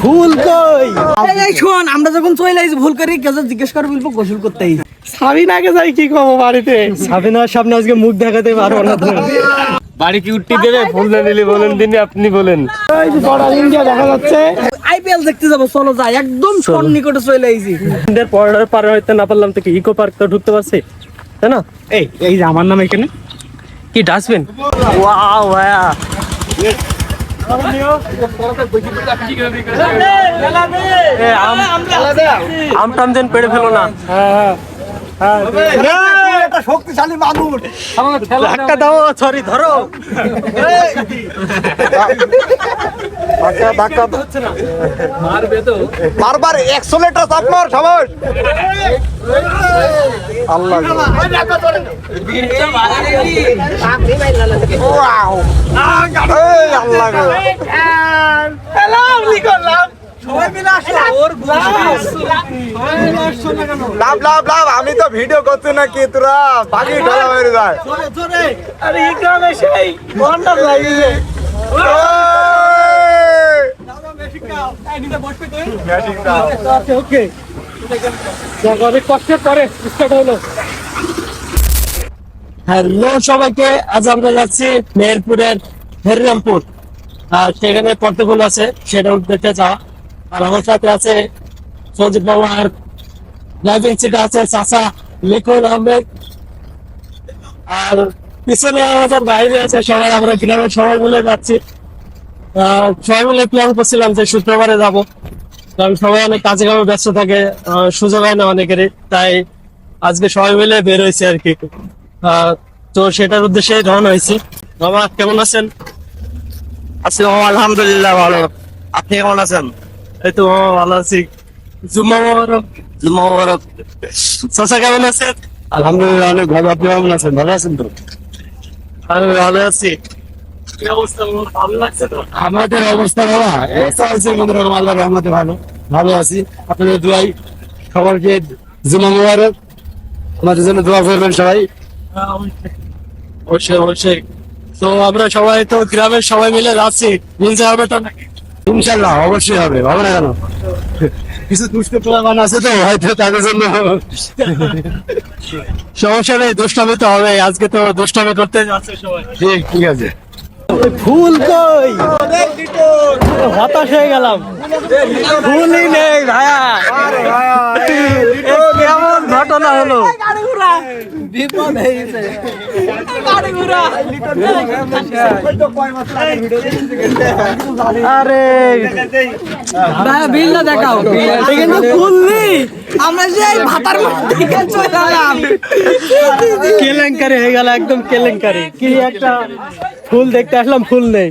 ভুল কই? এই শোন, আমরা যখন চলে আইছি ভুল করি কেউ জিজ্ঞেস করে বলবো গোসল করতে আইছি। সাবিনাকে যাই কি করবো বাড়িতে? সাবিনার সামনে আজকে মুখ দেখাতে পারবো না। বাড়ি কি উঠতে দেবে? ফুল না দিলে বলেন দিনে আপনি বলেন। এই যে বড় ইন্ডিয়া দেখা যাচ্ছে। আইপিএল দেখতে যাবো, চলো যাই, একদম সন্নিকটে চলে আইছি। ইন্ডিয়ার পরের পারে হইতে না পারলাম তো কি ইকো পার্ক তো ঢুকতে পারছি, তাই না? এই যে আমার নাম এখানে কি ডাস্টবিন। ওয়াও ভাইয়া, আম টাম দেন পেড়ে ফেলো না। শক্তিশালী মানুষ ধাক্কা দাও, সরি ধরো। বারবার এক্সেলেটর চাপ মার সবাই। আল্লাহ ওয়াও, এই আল্লাহ গো, সবাই মিলে আসো। লাভ লাভ লাভ, আমি তো ভিডিও করছি না কি তোরা বাকি ঢালা হয়ে যায়। আরে এই গ্রামে সেই ওয়ান্ডার লাগিয়ে ওকে অনেক কষ্টের পরে স্টার্ট হলো। হ্যালো সবাইকে, আজ আমরা যাচ্ছি মেহেরপুরের হরিরামপুর। আর সেখানে পর্তুগাল আছে, সেটা দেখতে যাওয়া। আর আমার সাথে আছে সজিব বাবা, আর ড্রাইভিং সিটে আছে চাচা লিখুন আহমেদ, আর পিছনে আমাদের বাইরে আছে সবাই। আমরা গ্রামের সবাই মিলে যাচ্ছি। সবাই মিলে প্ল্যান করছিলাম যে শুক্রবারে যাব, কারণ সবাই অনেক কাজে কামে ব্যস্ত থাকে, সুযোগ হয় না অনেকেরই, তাই আজকে সবাই মিলে বের হয়েছে আর কি। তো সেটার উদ্দেশ্যে রওনা হয়েছি। বাবা কেমন আছেন? আছি আলহামদুলিল্লাহ ভালো, আপনি কেমন আছেন? এই তো ভালো আছি। জুম্মা মোবারক। জুম্মা মোবারক। চাচা কেমন আছেন? আলহামদুলিল্লাহ অনেক ভালো, আপনি কেমন আছেন? ভালো আছেন তো? আমি ভালো আছি। কি অবস্থা, ভালো লাগছে তো? আমাদের অবস্থা বাবা এই চলছে কোনরকম, আল্লাহর রহমতে ভালো ভালো আছি। আপনাদের দোয়াই সবাইকে জুম্মা মোবারক, আমাদের জন্য দোয়া করবেন সবাই। অবশ্যই অবশ্যই। তো আমরা সবাই তো গ্রামের সবাই মিলে যাচ্ছি, মিলতে হবে তো নাকি? ইনশাল্লাহ অবশ্যই হবে, হবে না কেন? কিছু দুষ্ট প্রমাণ আছে তো হয়তো তাদের জন্য সমস্যা নেই, দুষ্টামি তো হবে। আজকে তো দুষ্টামি করতে যাচ্ছে সবাই। ঠিক আছে। ভুল কই? হতাশ হয়ে গেলাম, ভুলই নেই ভাইয়া। কেমন ঘটনা হলো? বিপদ হয়ে গেছে। আরে ভাইয়া বিলটা দেখাও, কিন্তু ভুল নেই। আমরা যে ভাতার মধ্যে চলে গেলাম, কেলেঙ্কারি হয়ে গেল, একদম কেলেঙ্কারি। কি একটা ফুল দেখতে আসলাম, ফুল নেই,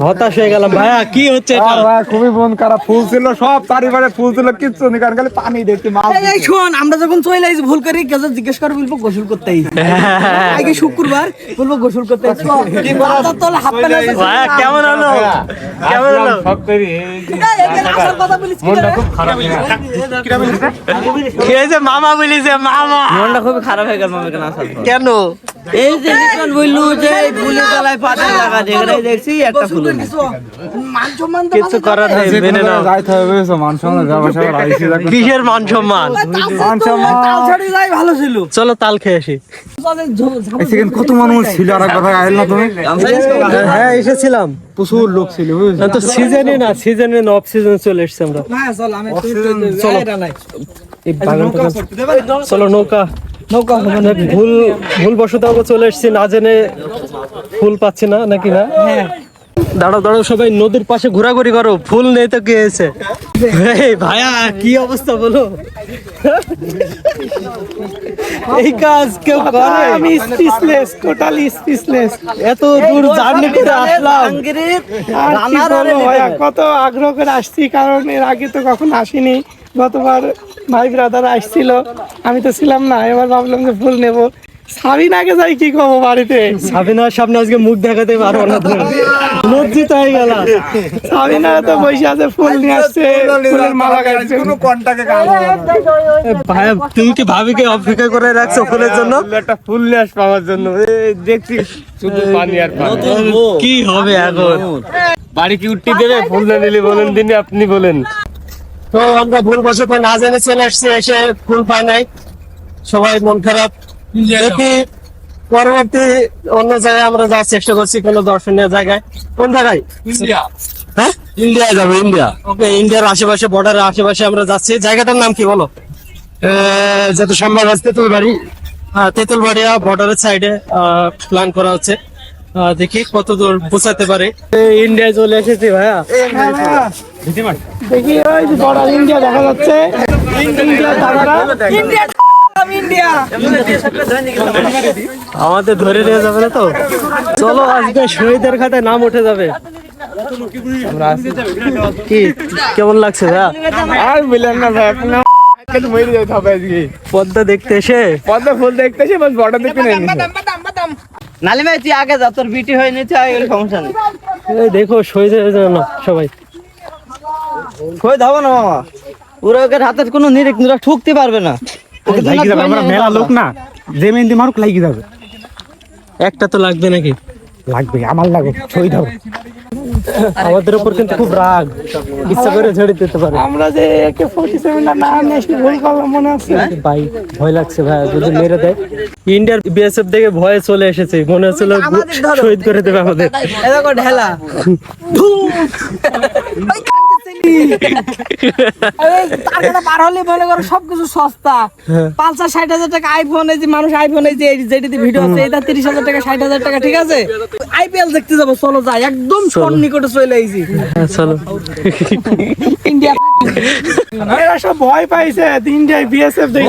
হতাশ হয়ে গেলাম। ভাইয়া কি হচ্ছে এটা? খুবই মন খারাপ, ফুল ছিল সব চারিবারে, ফুল ছিল কিচ্ছু নেই, কারণ খালি পানি দেখতে মাছ। এই শোন, আমরা যখন চলে আইছি ভুল করি কেউ জিজ্ঞেস করে বলবো গোসল করতে আইছি। আগে শুক্রবার বলবো গোসল করতে আইছি। ভাইয়া কেমন হলো? কেমন হলো? কি হয়েছে? মামা বলি যে মামা মনটা খুব খারাপ হয়ে গেল মামাকে না আসার পর। কেন? এই যে লিটন বললু যে ফুলের তলায় পাতা লাগা যেখানে দেখছি একটা ফুল নেই। কিছু করার নেই, মেনে নাও। যাইতে হবে মান সম্মান ব্যবসা আইছি দেখো। কিসের মান সম্মান? তাল ছাড়ি যাই ভালো ছিল। চলো তাল খেয়ে আসি। সেখানে কত মানুষ ছিল, আর কথা আইল না তুমি? হ্যাঁ এসেছিলাম, প্রচুর লোক ছিল না তো সিজনে না, সিজনে না, অফ সিজন চলে এসেছে আমরা। হ্যাঁ চল, আমি চলো। এই বাগানটা চলো, নৌকা মানে ভুল বশত আমরা চলে এসেছি, না জেনে ফুল পাচ্ছি না নাকি? না দাঁড়াও দাঁড়াও, সবাই নদীর পাশে ঘোরাঘুরি করো, ফুল নেই তো কি হয়েছে? এই ভাইয়া কি অবস্থা বলো? এই কাজ কেউ করে? আমি স্পিচলেস, টোটালি স্পিচলেস। এত দূর জার্নি করে আসলাম, কত আগ্রহ করে আসছি, কারণ এর আগে তো কখন আসিনি। গতবার ভাই ব্রাদার আসছিল, আমি তো ছিলাম না। এবার ভাবলাম যে ফুল নেব। সাবিনাকে যাই কি করবো বাড়িতে? সাবিনার সামনে আজকে মুখ দেখাতে পারবো না। লজ্জিত হয়ে গেল। সাবিনা তো বসে আছে, ফুল নিয়ে আসছে, ফুলের মালা গাইছে। ভাই তুমি কি ভাবিকে অপেক্ষা করে রাখছো ফুলের জন্য? একটা ফুল ন্যাস পাওয়ার জন্য দেখছি শুধু পানি আর পানি। কি হবে এখন? বাড়ি কি উঠতে দেবে ফুল না নিলে বলেন দিনে, আপনি বলেন। তো আমরা ভুল বসত না জেনে চলে আসছি, এসে ফুল পাই নাই, সবাই মন খারাপ। দেখি পরবর্তী অন্য জায়গায় আমরা যাওয়ার চেষ্টা করছি, কোনো দর্শনীয় জায়গায়। কোন জায়গায়? ইন্ডিয়া, হ্যাঁ, ইন্ডিয়া যাবো, ইন্ডিয়া। ওকে, ইন্ডিয়ার আশেপাশে, বর্ডারের আশেপাশে আমরা যাচ্ছি। জায়গাটার নাম কি বলো? যত সম্ভব আসতে তো বাড়ি। তেঁতুলবাড়িয়া বর্ডারের সাইডে প্ল্যান করা হচ্ছে। দেখি কত দূর পৌঁছাতে পারে। ইন্ডিয়ায় চলে এসেছি ভাইয়া। দেখি ওই যে বর্ডার ইন্ডিয়া দেখা যাচ্ছে। ইন্ডিয়া দাদারা আমাদের ধরে নিয়ে যাবে না তো? চলো, আজকে শহীদের খাতায় নাম উঠে যাবে। কি কেমন লাগছে ভাইয়া? আর বললেন না ভাই, আপনি মরে যেতে হবে আজকে। পদ্মা দেখতে এসে পদ্মা ফুল দেখতে এসে বাস বর্ডার দেখতে নেই। নালে ভাই তুই আগে যা, তোর বিটি হয়ে নিতে হয়, সমস্যা নেই। এই দেখো শহীদ হয়ে যাবে না সবাই। কই ধাবো না মামা, ওরা ওকে হাতের কোনো নিরিখ নিরা ঠুকতে পারবে না। মেলা লোক না, যে মেহেন্দি মারুক লাগি যাবে। একটা তো লাগবে নাকি? লাগবে, আমার লাগে, শহীদ হবে। আমাদের উপর কিন্তু খুব রাগ, ইচ্ছা করে ঝেড়ে দিতে পারে। আমরা যে AK-47 না নিয়ে এসে ভুল করলাম মনে আছে। ভাই ভয় লাগছে ভাই, যদি মেরে দেয়। ইন্ডিয়ার বিএসএফ দেখে ভয়ে চলে এসেছে, মনে হচ্ছিল শহীদ করে দেবে আমাদের। এ দেখো ঢেলা। পার হলে মনে করো সবকিছু সস্তা। পালসার 60,000 টাকা, আইফোন, এই যে মানুষ আইফোন, এই যে যেটিতে ভিডিও আছে এটা 30,000 টাকা, 60,000 টাকা, ঠিক আছে। আইপিএল দেখতে যাবো, চলো যাই, একদম নিকটে চলে আইছি। চলো। ইন্ডিয়া এরা সব ভয় পাইছে, ইন্ডিয়ায় বিএসএফ দেখে।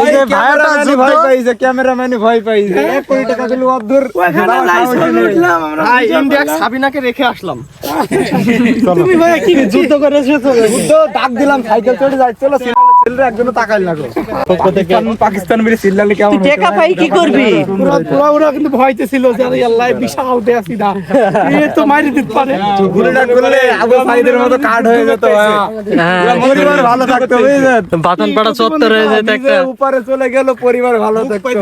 ভয় পাইছে, ক্যামেরাম্যানে ভয় পাইছে। 1 কোটি টাকা দিল অর্ধর। ওখানে যাই ছবি উঠলাম আমরা। ইন্ডিয়া সাবিনাকে রেখে আসলাম। তুমি ভাই কি যুদ্ধ করে এসেছো? বুদ্ধ ডাক দিলাম, সাইকেল চড়ে যাই, চলো ছেলেরা একজনও তাকাই লাগো। পাকিস্তান মেরে সিল্লালে কেমন টাকা পাই কি করবি? ওরা কিন্তু ভয়তে ছিল যে আরে আল্লাহ বিশাল দেয়া সিধা এ তো মারি দিতে পারে। গুলি ডাক করলে আবু সাইদের মতো কাট হয়ে যেত। পরিবার ভালো থাকতো, বুঝলেন? বাতানপাড়া চত্বর হয়ে যেত একটা। উপরে চলে গেল, পরিবার ভালো থাকতো।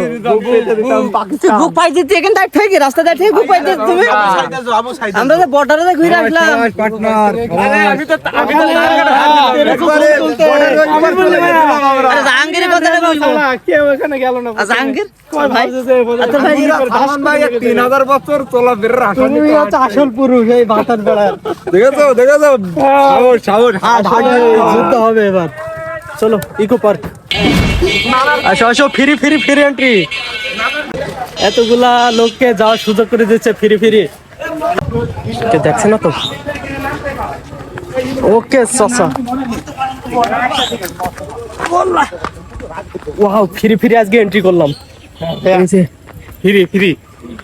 পাকিস্তান বুক পাই দিতে এখান থেকে থেকে রাস্তা থেকে বুক পাই দিতে তুমি। আমরা যে বর্ডারে ঘুরে আসলাম। পার্টনার, আরে জাহাঙ্গীরের কথাটা বলবো। কেউ এখানে গেল না। জাহাঙ্গীর কয় ভাই আচ্ছা ভাই, 3000 বছর চলা বের তুমি হচ্ছে আসল পুরুষ এই বাতান বেড়া। দেখেছো, দেখেছো, সাহস, সাহস, হাট, হাট। যুদ্ধ হবে এবার। চলো ইকো পার্ক। আসো আসো, ফ্রি ফ্রি ফ্রি এন্ট্রি। এতগুলা লোককে যাওয়ার সুযোগ করে দিচ্ছে ফ্রি ফ্রি। কে দেখছে না তো? ওকে চাচা, ওয়াও, ফ্রি ফ্রি আজকে এন্ট্রি করলাম। Free free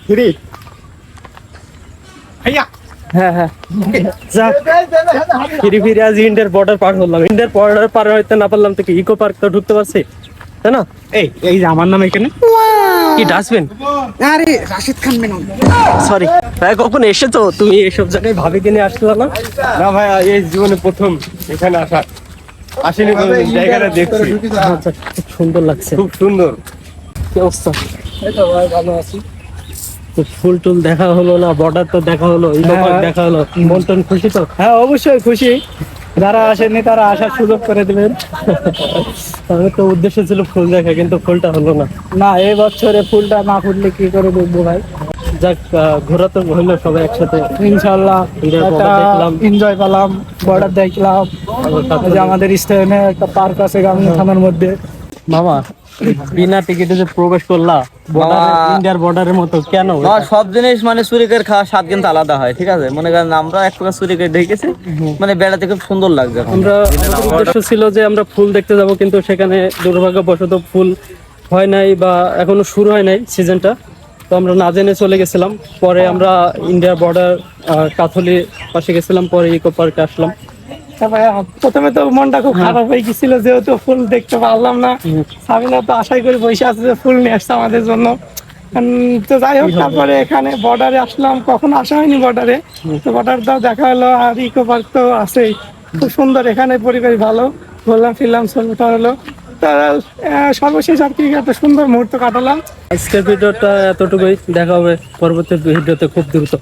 free. হ্যাঁ হ্যাঁ, যাক, ফিরি ফিরে আজ ইন্ডিয়ার বর্ডার পার করলাম। ইন্ডিয়ার বর্ডার পার হইতে না পারলাম থেকে ইকো পার্ক তো ঢুকতে পারছি, তাই না? এই যে আমার নাম এখানে কি ডাস্টবিন? আরে রাশিদ খান মেনন। সরি ভাই, কখন এসেছো তুমি এসব জায়গায়? ভাবি কিনে আসলে না? না ভাই, এই জীবনে প্রথম এখানে আসা, আসেনি কোনোদিন, জায়গাটা দেখছি, আচ্ছা, খুব সুন্দর লাগছে। খুব সুন্দর। কি অবস্থা? ভালো আছি। তো ফুল টুল দেখা হলো না, বর্ডার তো দেখা হলো, ইকো পার্ক দেখা হলো, মন টন খুশি তো? হ্যাঁ অবশ্যই খুশি, যারা আসেনি তারা আসার সুযোগ করে দিবেন। আমার তো উদ্দেশ্য ছিল ফুল দেখা, কিন্তু ফুলটা হলো না। না এই বছরে ফুলটা না ফুটলে কি করে দেখবো ভাই। যাক, ঘোরা তো হইলো সবাই একসাথে। ইনশাল্লাহ ইন্ডিয়ার একটা border দেখলাম। এনজয় পেলাম, বর্ডার দেখলাম। এই যে আমাদের স্টেশনে একটা পার্ক আছে গামী থানার মধ্যে। মামা, বিনা টিকিটে যে প্রবেশ করলা ইন্ডিয়ার বর্ডারের মতো, কেন? সব জিনিস মানে চুরিকের খাওয়ার স্বাদ কিন্তু আলাদা হয়, ঠিক আছে। মনে করেন আমরা এক প্রকার চুরিকে ঢেকেছি, মানে বেড়াতে খুব সুন্দর লাগছে। আমরা, আমাদের উদ্দেশ্য ছিল যে আমরা ফুল দেখতে যাব, কিন্তু সেখানে দুর্ভাগ্যবশত ফুল হয় নাই, বা এখনো শুরু হয় নাই সিজনটা। তো আমরা না জেনে চলে গেছিলাম। পরে আমরা ইন্ডিয়ার বর্ডার কাথলি পাশে গেছিলাম, পরে ইকো পার্কে আসলাম। তারপরে প্রথমে তো মনটা খুব খারাপ হয়ে গেছিল, যেহেতু ফুল দেখতে পারলাম না। সাবিনা তো আশাই করে বসে আছে যে ফুল নিয়ে আসছে আমাদের জন্য। তো যাই হোক, তারপরে এখানে বর্ডারে আসলাম, কখন আসা হয়নি বর্ডারে, তো বর্ডার দাও দেখা হলো, আর ইকো পার্ক তো আছেই, খুব সুন্দর, এখানে পরিবেশ ভালো, ঘুরলাম ফিরলাম ছবিটা হলো। তা সর্বশেষ আর কি একটা সুন্দর মুহূর্ত কাটালাম। আজকের ভিডিওটা এতটুকুই, দেখা হবে পরবর্তী ভিডিওতে খুব দ্রুত।